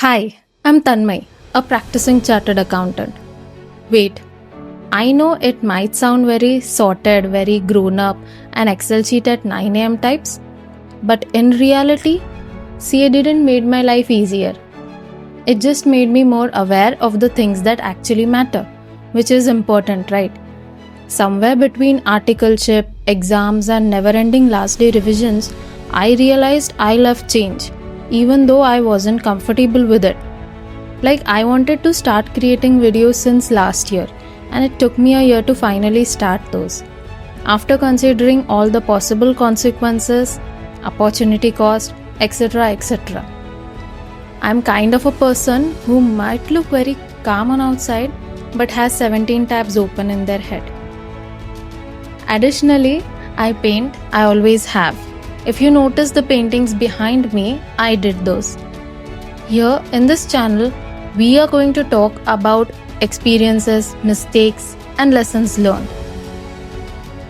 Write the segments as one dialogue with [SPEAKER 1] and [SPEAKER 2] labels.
[SPEAKER 1] Hi, I'm Tanmayee, a practicing chartered accountant. Wait, I know it might sound very sorted, very grown up, an Excel sheet at 9 am types, but in reality, CA didn't make my life easier. It just made me more aware of the things that actually matter, which is important, right? Somewhere between articleship, exams, and never ending last day revisions, I realized I love change, even though I wasn't comfortable with it. Like, I wanted to start creating videos since last year, and it took me a year to finally start those. After considering all the possible consequences, opportunity cost, etc., etc. I'm kind of a person who might look very calm on outside but has 17 tabs open in their head. Additionally, I paint, I always have. If you notice the paintings behind me, I did those. Here in this channel, we are going to talk about experiences, mistakes, and lessons learned.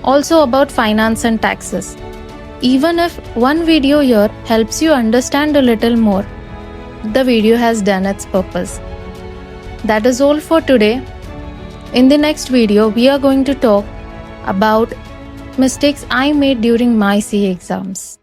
[SPEAKER 1] Also about finance and taxes. Even if one video here helps you understand a little more, the video has done its purpose. That is all for today. In the next video, we are going to talk about mistakes I made during my CA exams.